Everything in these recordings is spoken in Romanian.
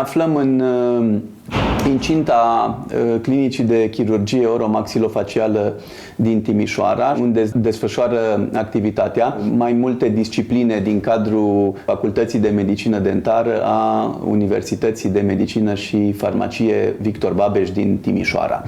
aflăm în incinta Clinicii de Chirurgie Oromaxilofacială din Timișoara, unde desfășoară activitatea mai multe discipline din cadrul Facultății de Medicină Dentară a Universității de Medicină și Farmacie Victor Babeș din Timișoara.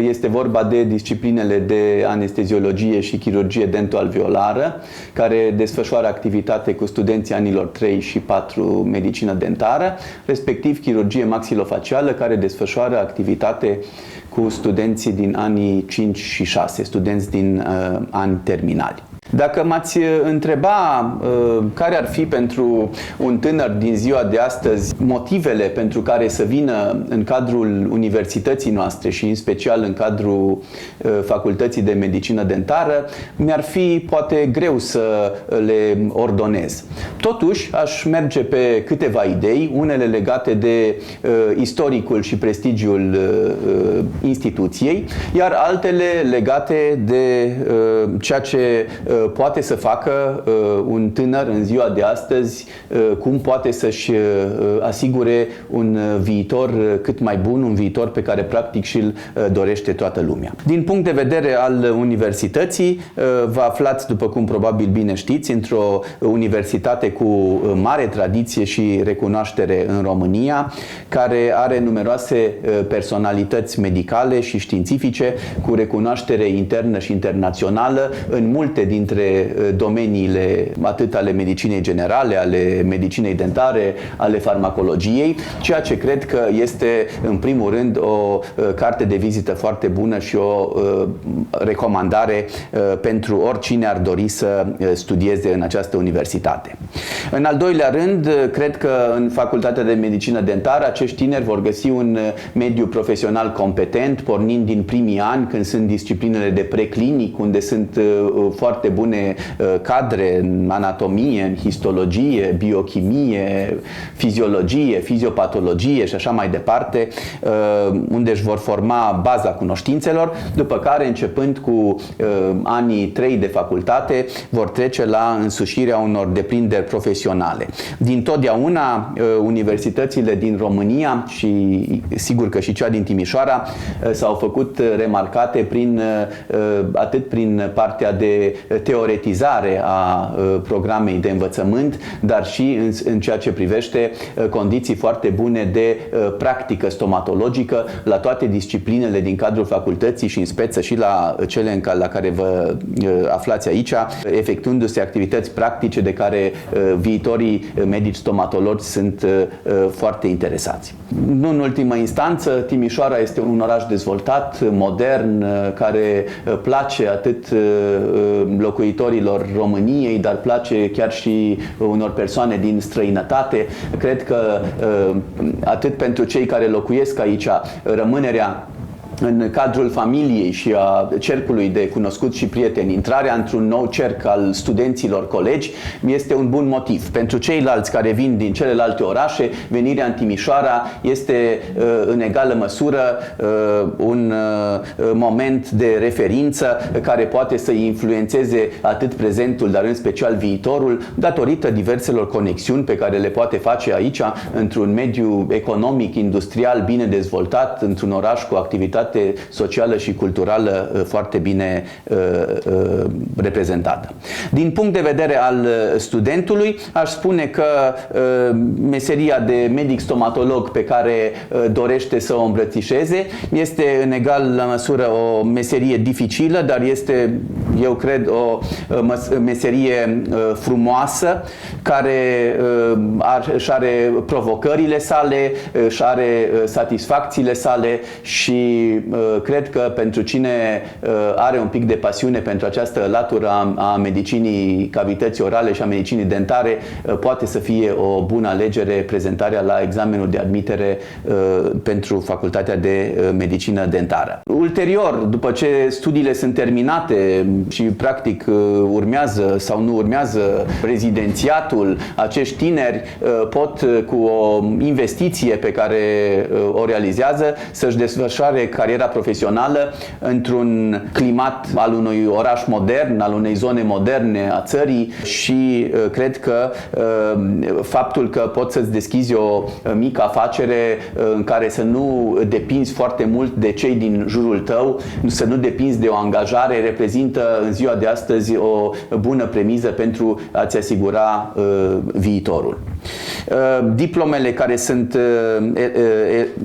Este vorba de disciplinele de anesteziologie și chirurgie dentoalveolară, care desfășoară activitate cu studenții anilor 3 și 4 medicină dentară, respectiv chirurgie maxilofacială, care desfășoară activitate cu studenții din anii 5 și 6, studenți din ani terminali. Dacă m-ați întreba care ar fi pentru un tânăr din ziua de astăzi motivele pentru care să vină în cadrul universității noastre și în special în cadrul Facultății de Medicină Dentară, mi-ar fi poate greu să le ordonez. Totuși, aș merge pe câteva idei, unele legate de istoricul și prestigiul instituției, iar altele legate de ceea ce poate să facă un tânăr în ziua de astăzi, cum poate să-și asigure un viitor cât mai bun, un viitor pe care practic și-l dorește toată lumea. Din punct de vedere al universității, vă aflați, după cum probabil bine știți, într-o universitate cu mare tradiție și recunoaștere în România, care are numeroase personalități medicale și științifice cu recunoaștere internă și internațională în multe dintre domeniile atât ale medicinei generale, ale medicinei dentare, ale farmacologiei, ceea ce cred că este în primul rând o carte de vizită foarte bună și o recomandare pentru oricine ar dori să studieze în această universitate. În al doilea rând, cred că în Facultatea de Medicină Dentară acești tineri vor găsi un mediu profesional competent, pornind din primii ani, când sunt disciplinele de preclinic, unde sunt foarte bune cadre în anatomie, în histologie, biochimie, fiziologie, fiziopatologie și așa mai departe, unde își vor forma baza cunoștințelor, după care, începând cu anii 3 de facultate, vor trece la însușirea unor deprinderi profesionale. Din totdeauna, universitățile din România și sigur că și cea din Timișoara s-au făcut remarcate atât prin partea de teoretizare a programei de învățământ, dar și în ceea ce privește condiții foarte bune de practică stomatologică la toate disciplinele din cadrul facultății și în speță și la cele la care vă aflați aici, efectuându-se activități practice de care viitorii medici stomatologi sunt foarte interesați. Nu în ultimă instanță, Timișoara este un oraș dezvoltat, modern, care place atât locuitorilor României, dar place chiar și unor persoane din străinătate. Cred că atât pentru cei care locuiesc aici, rămânerea în cadrul familiei și a cercului de cunoscuți și prieteni, intrarea într-un nou cerc al studenților colegi, este un bun motiv. Pentru ceilalți care vin din celelalte orașe, venirea în Timișoara este în egală măsură un moment de referință care poate să influențeze atât prezentul, dar în special viitorul, datorită diverselor conexiuni pe care le poate face aici, într-un mediu economic, industrial bine dezvoltat, într-un oraș cu activitate socială și culturală foarte bine reprezentată. Din punct de vedere al studentului, aș spune că meseria de medic stomatolog pe care dorește să o îmbrățișeze este în egală măsură o meserie dificilă, dar este, eu cred, o meserie frumoasă, care își are provocările sale, își are satisfacțiile sale și cred că pentru cine are un pic de pasiune pentru această latură a medicinii cavității orale și a medicinii dentare, poate să fie o bună alegere prezentarea la examenul de admitere pentru Facultatea de Medicină Dentară. Ulterior, după ce studiile sunt terminate și practic urmează sau nu urmează rezidențiatul, acești tineri pot, cu o investiție pe care o realizează, să-și desfășoare cariera cariera profesională într-un climat al unui oraș modern, al unei zone moderne a țării și cred că faptul că poți să-ți deschizi o mică afacere în care să nu depinzi foarte mult de cei din jurul tău, să nu depinzi de o angajare, reprezintă în ziua de astăzi o bună premiză pentru a-ți asigura viitorul. Diplomele care sunt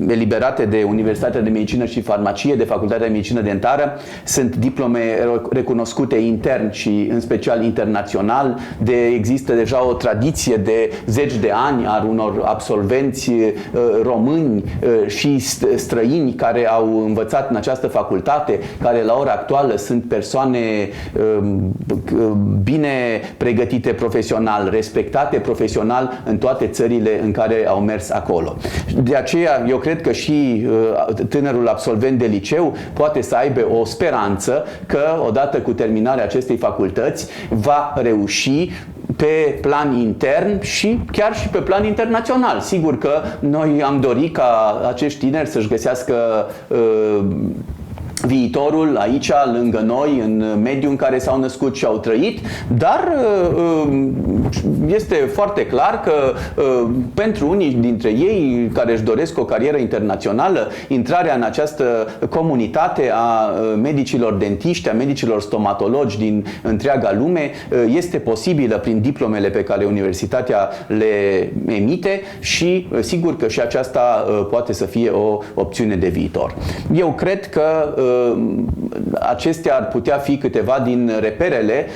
eliberate de Universitatea de Medicină și Farmacie, de Facultatea de Medicină Dentară, sunt diplome recunoscute intern și în special internațional. Există deja o tradiție de zeci de ani a unor absolvenți români și străini care au învățat în această facultate, care la ora actuală sunt persoane bine pregătite profesional, respectate profesional în toate țările în care au mers acolo. De aceea, eu cred că și tânărul absolvent de liceu poate să aibă o speranță că, odată cu terminarea acestei facultăți, va reuși pe plan intern și chiar și pe plan internațional. Sigur că noi am dorit ca acești tineri să-și găsească viitorul aici, lângă noi, în mediul în care s-au născut și au trăit, dar este foarte clar că pentru unii dintre ei care își doresc o carieră internațională, intrarea în această comunitate a medicilor dentiști, a medicilor stomatologi din întreaga lume este posibilă prin diplomele pe care universitatea le emite și sigur că și aceasta poate să fie o opțiune de viitor. Eu cred că acestea ar putea fi câteva din reperele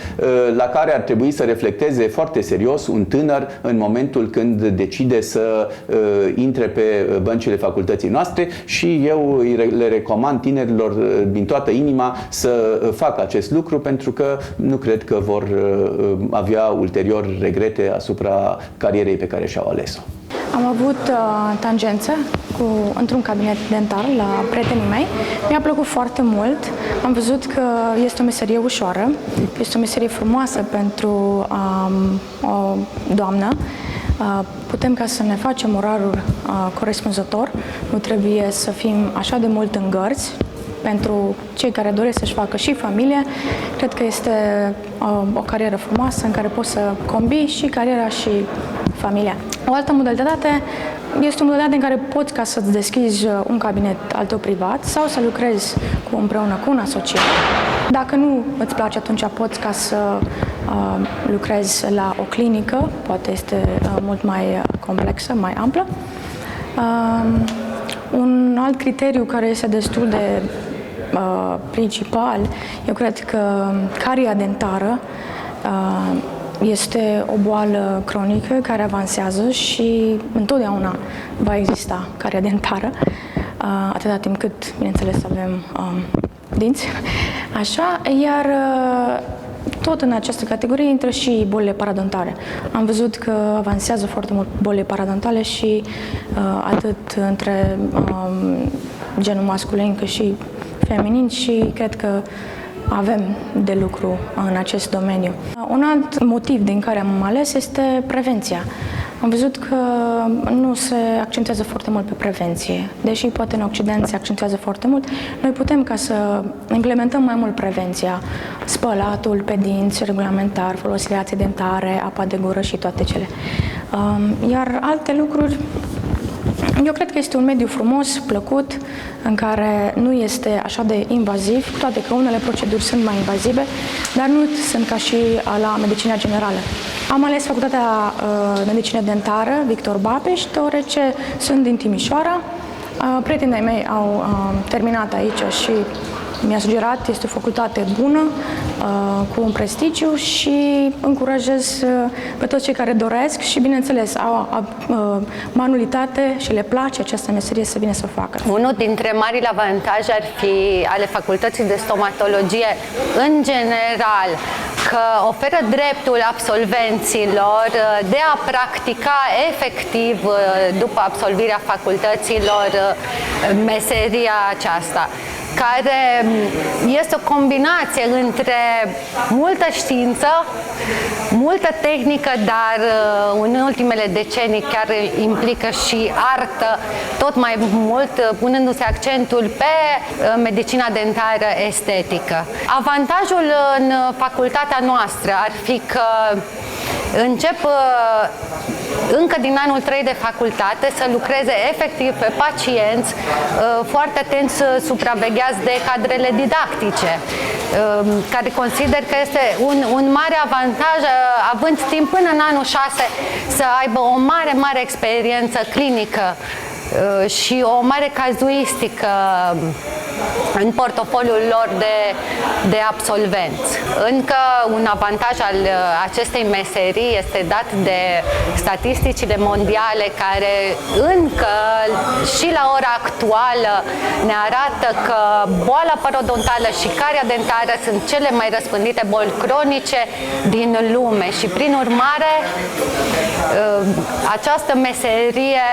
la care ar trebui să reflecteze foarte serios un tânăr în momentul când decide să intre pe băncile facultății noastre și eu le recomand tinerilor din toată inima să facă acest lucru, pentru că nu cred că vor avea ulterior regrete asupra carierei pe care și-au ales-o. Am avut tangență într-un cabinet dentar la prietenii mei. Mi-a plăcut foarte mult. Am văzut că este o meserie ușoară, este o meserie frumoasă pentru o doamnă. Putem ca să ne facem orarul corespunzător, nu trebuie să fim așa de mult în gărzi. Pentru cei care doresc să-și facă și familie, cred că este o carieră frumoasă în care poți să combini și cariera și familia. O altă modalitate este o modalitate în care poți ca să-ți deschizi un cabinet al tău privat sau să lucrezi împreună cu un asociat. Dacă nu îți place, atunci poți ca să lucrezi la o clinică, poate este mult mai complexă, mai amplă. Un alt criteriu care este destul de principal, eu cred că caria dentară este o boală cronică care avansează și întotdeauna va exista caria dentară, atâta timp cât, bineînțeles, avem dinți. Așa, iar tot în această categorie intră și bolile paradontale. Am văzut că avansează foarte mult bolile paradontale și atât între genul masculin cât și feminin și cred că avem de lucru în acest domeniu. Un alt motiv din care am ales este prevenția. Am văzut că nu se accentuează foarte mult pe prevenție. Deși poate în Occident se accentuează foarte mult, noi putem ca să implementăm mai mult prevenția. Spălatul pe dinți, regulamentar, folosirea dentare, apa de gură și toate cele. Iar alte lucruri, eu cred că este un mediu frumos, plăcut, în care nu este așa de invaziv, cu toate că unele proceduri sunt mai invazive, dar nu sunt ca și la medicina generală. Am ales Facultatea Medicină Dentară Victor Babeș, deoarece sunt din Timișoara. Prietenii mei au terminat aici și mi-a sugerat, este o facultate bună, cu un prestigiu și încurajez pe toți cei care doresc și, bineînțeles, au manualitate și le place această meserie să vină să o facă. Unul dintre marile avantaje ar fi ale facultății de stomatologie în general, că oferă dreptul absolvenților de a practica efectiv după absolvirea facultăților meseria aceasta. care este o combinație între multă știință, multă tehnică, dar în ultimele decenii chiar implică și artă, tot mai mult punându-se accentul pe medicina dentară estetică. Avantajul în facultatea noastră ar fi că încep încă din anul 3 de facultate să lucreze efectiv pe pacienți foarte atenți supravegheați de cadrele didactice, care consider că este un mare avantaj, având timp până în anul 6 să aibă o mare experiență clinică și o mare cazuistică în portofoliul lor de absolvenți. Încă un avantaj al acestei meserii este dat de statisticile mondiale, care încă și la ora actuală ne arată că boala parodontală și caria dentară sunt cele mai răspândite boli cronice din lume și prin urmare această meserie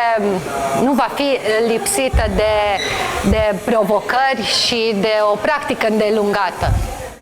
nu va fi lipsită de provocări și de o practică îndelungată.